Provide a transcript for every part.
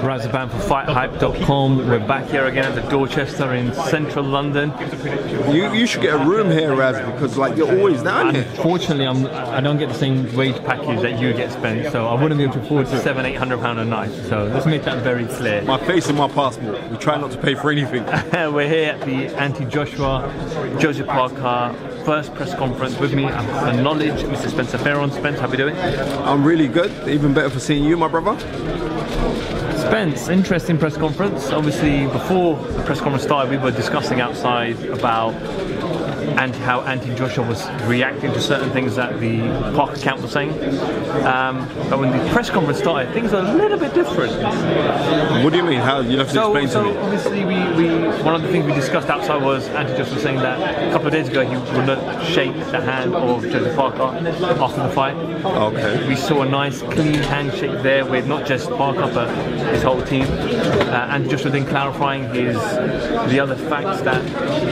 Razaban for FightHype.com. We're back here again at the Dorchester in central London. You should get a room here, Raz, because like you're always down here. Unfortunately, I don't get the same wage package that you get, Spence, so I wouldn't be able to afford £700-800 a night. So let's make that very clear. My face and my passport. We try not to pay for anything. We're here at the anti-Joshua Joseph Parker first press conference. With me, I'm the knowledge, Mr. Spencer Fearon. Spence, how are we doing? I'm really good. Even better for seeing you, my brother. Spence, interesting press conference. Obviously, before the press conference started, we were discussing outside about how anti-Joshua was reacting to certain things that the Parker camp was saying. But when the press conference started, things are a little bit different. What do you mean? How? You'll have to explain to me. Obviously, one of the things we discussed outside was anti-Joshua saying that a couple of days ago he would not shake the hand of Joseph Parker after the fight. Okay. We saw a nice clean handshake there with not just Parker but his whole team. Anti-Joshua then clarifying the other facts that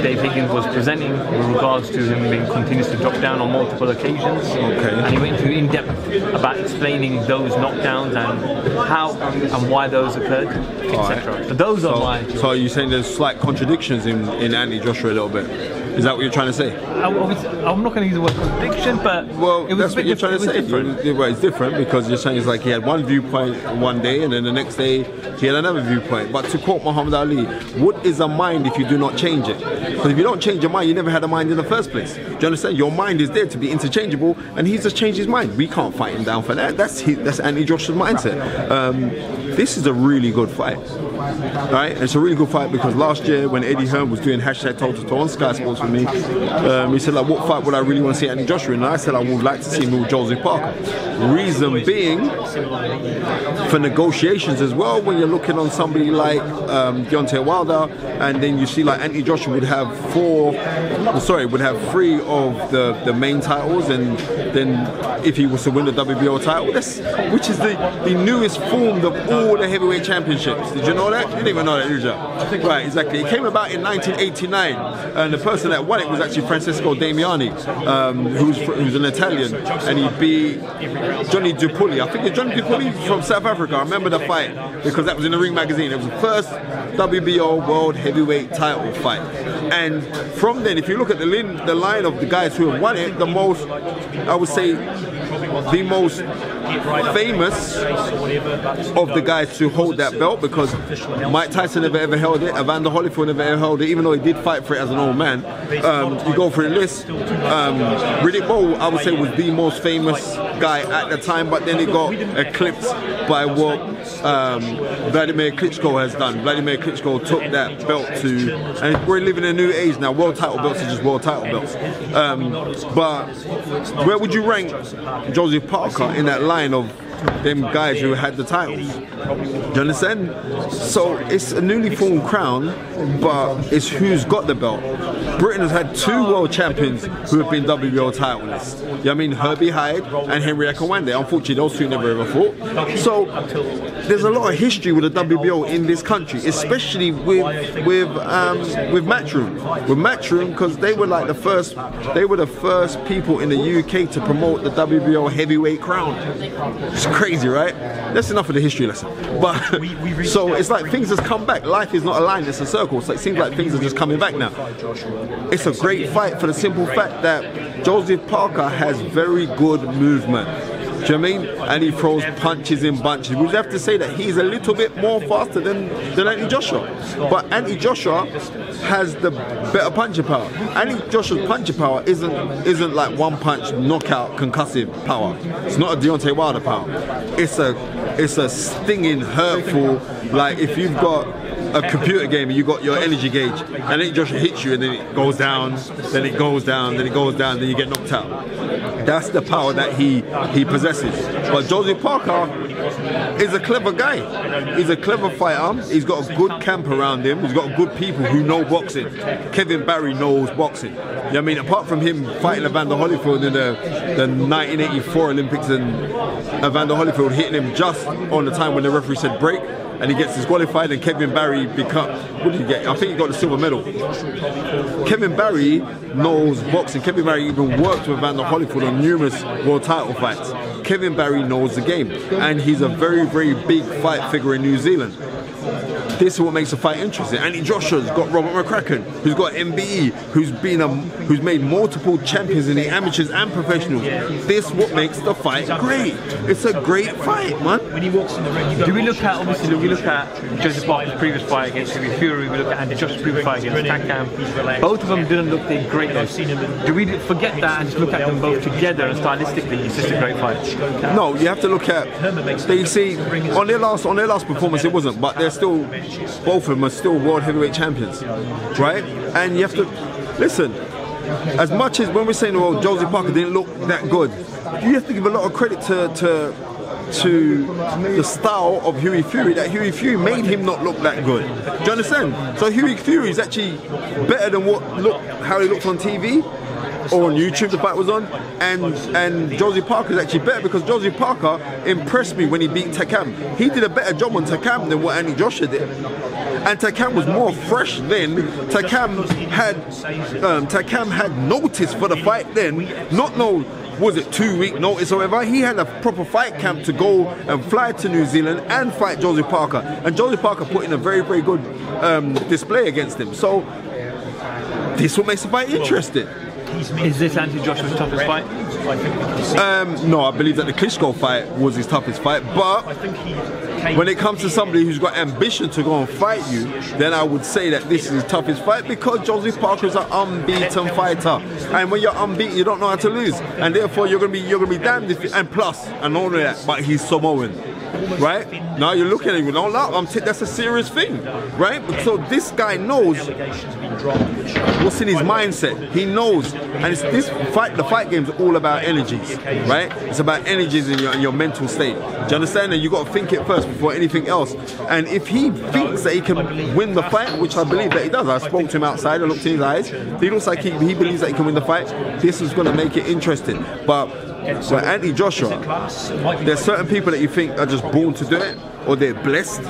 Dave Higgins was presenting with regards to him being continues to drop down on multiple occasions. Okay. And he went into in-depth about explaining those knockdowns and how and why those occurred, etc. Right. So those are my... So are you saying there's slight contradictions in anti-Joshua a little bit? Is that what you're trying to say? I'm not going to use the word contradiction, but well, it was that's what you're trying to say. It's different because you're saying it's like he had one viewpoint one day and then the next day he had another viewpoint. But to quote Muhammad Ali, what is a mind if you do not change it? Because if you don't change your mind, you never had a mind in the first place. Do you understand? Your mind is there to be interchangeable, and he's just changed his mind. We can't fight him down for that. That's anti-Joshua's mindset. This is a really good fight. Right? And it's a really good fight because last year when Eddie Hearn was doing hashtag toe to toe on Sky Sports with me, he said like, what fight would I really want to see Anthony Joshua in? And I said I would like to see him with Joseph Parker. Reason being for negotiations as well. When you're looking on somebody like Deontay Wilder, and then you see like Anthony Joshua would have three of the main titles, and then if he was to win the WBO title, which is the newest form of all the heavyweight championships. Did you know that? You didn't even know that, did you? Right, exactly. It came about in 1989, and the person that won it was actually Francesco Damiani, who's an Italian, and he beat Johnny Dupulli. I think it's Johnny Dupulli from South Africa. I remember the fight because that was in the Ring magazine. It was the first WBO World Heavyweight title fight. And from then, if you look at the line of the guys who have won it, the most, I would say, the most famous of the guys to hold that belt, because Mike Tyson never ever held it, Evander Holyfield never ever held it, even though he did fight for it as an old man. You go through the list, Riddick Bowe, I would say, was the most famous guy at the time, but then it got eclipsed by what Vladimir Klitschko has done. Vladimir Klitschko took that belt to, and we're living in a new age now. World title belts are just world title belts. But where would you rank Joseph Parker in that line of them guys who had the titles? Do you understand? So it's a newly formed crown, but it's who's got the belt. Britain has had two world champions who have been WBO titleists. You know what I mean? Herbie Hyde and Henry Akawande. Unfortunately, those two never ever fought. So there's a lot of history with the WBO in this country, especially with Matchroom. With Matchroom, because they were like the first people in the UK to promote the WBO heavyweight crown. It's crazy, right? That's enough of the history lesson. But so it's like things just come back. Life is not a line, it's a circle. So it seems like things are just coming back now. It's a great fight for the simple fact that Joseph Parker has very good movement. Do you know what I mean? And he throws punches in bunches. We would have to say that he's a little bit more faster than Anthony Joshua. But Anthony Joshua has the better punching power. Anthony Joshua's punching power isn't like one punch knockout concussive power. It's not a Deontay Wilder power. It's a stinging, hurtful, like if you've got a computer game and you got your energy gauge and then Joshua hits you and then it goes down, then it goes down, then it goes down, then you get knocked out. That's the power that he possesses. But Joseph Parker is a clever guy. He's a clever fighter. He's got a good camp around him. He's got good people who know boxing. Kevin Barry knows boxing. You know what I mean? Apart from him fighting Evander Holyfield in the 1984 Olympics and Evander Holyfield hitting him just on the time when the referee said break, and he gets disqualified, and Kevin Barry what did he get? I think he got the silver medal. Kevin Barry knows boxing. Kevin Barry even worked with Evander Holyfield on numerous world title fights. Kevin Barry knows the game, and he's a very, very big fight figure in New Zealand. This is what makes the fight interesting. Anthony Joshua's got Robert McCracken, who's got MBE, who's made multiple champions in the amateurs and professionals. This is what makes the fight great. It's a great fight, man. Do we look at, obviously, we look at Joseph Parker's previous fight against Fury, we look at Andy Joshua's previous fight against Takam. Both of them didn't look the greatest. Do we forget that and just look at them both together and stylistically it's just a great fight? No, you have to look at, they see, on their last performance it wasn't, but they're still, both of them are still world heavyweight champions, right? And you have to, listen, as much as when we're saying, well, Josie Parker didn't look that good, you have to give a lot of credit to the style of Hughie Fury, that Hughie Fury made him not look that good. Do you understand? So Hughie Fury is actually better than how he looked on TV or on YouTube the fight was on, and Josie Parker is actually better because Josie Parker impressed me when he beat Takam. He did a better job on Takam than what Andy Joshua did. And Takam was more fresh then. Takam had notice for the fight then, not no, was it 2 week notice or whatever. He had a proper fight camp to go and fly to New Zealand and fight Josie Parker. And Josie Parker put in a very, very good display against him. So this is what makes the fight interesting. Is this Anthony Joshua's toughest fight? No, I believe that the Klitschko fight was his toughest fight, but when it comes to somebody who's got ambition to go and fight you, then I would say that this is his toughest fight because Josie Parker is an unbeaten fighter, and when you're unbeaten, you don't know how to lose, and therefore you're gonna be damned if. And plus, and all of that, but he's Samoan, right? Now you're looking at him, no, that's a serious thing, right? So this guy knows what's in his mindset. He knows, and it's this fight. The fight game is all about energies, right? It's about energies in your mental state. Do you understand? And you got to think it first before anything else. And if he thinks that he can win the fight, which I believe that he does, I spoke to him outside. I looked in his eyes. He looks like he believes that he can win the fight. This is going to make it interesting. But for Anthony Joshua, there's certain people that you think are just born to do it, or they're blessed.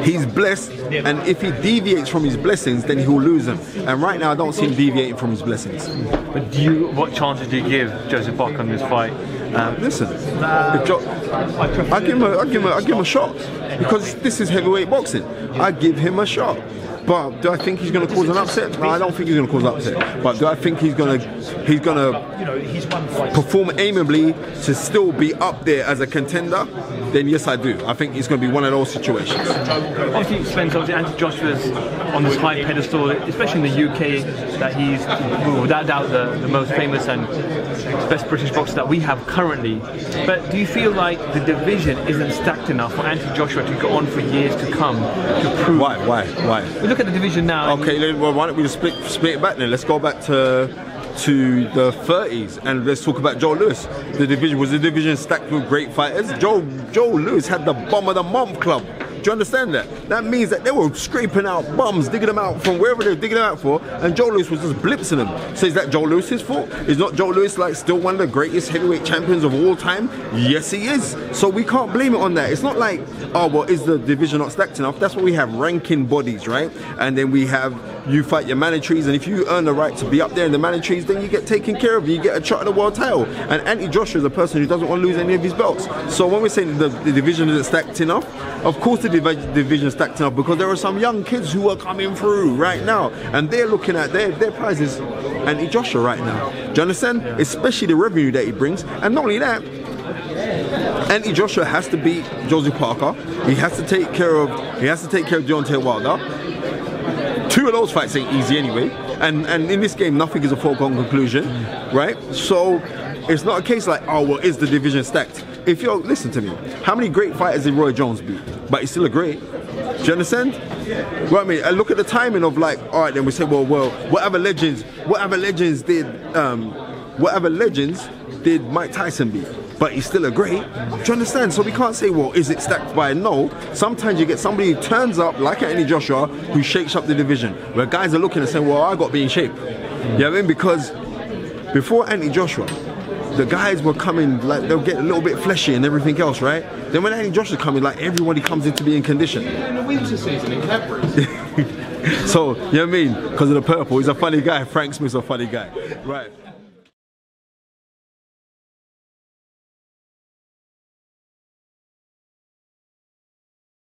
He's blessed, and if he deviates from his blessings, then he'll lose them. And right now, I don't see him deviating from his blessings. But what chances do you give Joseph Parker in this fight? Listen, I give him a shot because this is heavyweight boxing. I give him a shot. But do I think he's going to cause an upset? No, I don't think he's going to cause an upset. But do I think he's going to perform amiably to still be up there as a contender? Then yes, I do. I think it's going to be one of those situations. Obviously, Spencer, Anthony Joshua's on this high pedestal, especially in the UK, that he's without doubt the most famous and best British boxer that we have currently. But do you feel like the division isn't stacked enough for Anthony Joshua to go on for years to come to prove? Why? We look at the division now. Okay, well, why don't we just split it back then? Let's go back to the 30s and let's talk about Joe Louis. The division stacked with great fighters. Joe Louis had the Bum of the Month club. Do you understand that? That means that they were scraping out bums, digging them out from wherever they were digging them out for, and Joe Louis was just blitzing them. So is that Joe Louis's fault? Is not Joe Louis like still one of the greatest heavyweight champions of all time? Yes, he is. So we can't blame it on that. It's not like, oh, well, is the division not stacked enough? That's why we have ranking bodies, right? And then we have, you fight your mandatories, and if you earn the right to be up there in the mandatories, then you get taken care of. You get a shot at the world title. And Anthony Joshua is a person who doesn't want to lose any of his belts. So when we're saying the division isn't stacked enough, of course the division is stacked enough because there are some young kids who are coming through right now, and they're looking at their prizes Anthony Joshua right now. Do you understand? Especially the revenue that he brings, and not only that, Anthony Joshua has to beat Josie Parker. He has to take care of Deontay Wilder. Two of those fights ain't easy anyway, and in this game nothing is a foregone conclusion, right? So it's not a case like, oh well, is the division stacked? If you're, listen to me, how many great fighters did Roy Jones beat? But he's still a great. Do you understand? Well, I mean, and look at the timing of like, all right, then we say, well, whatever legends did Mike Tyson beat? But he's still a great. Do you understand? So we can't say, well, is it stacked by no? Sometimes you get somebody who turns up like Anthony Joshua who shakes up the division, where guys are looking and saying, well, I got to be in shape. You know what I mean? Because before Anthony Joshua, the guys were coming, like, they'll get a little bit fleshy and everything else, right? Then when Anthony Joshua's coming, like, everybody comes in to be in condition. Yeah, in the winter season in Cadbury. So, you know what I mean? Because of the purple. He's a funny guy. Frank Smith's a funny guy. Right.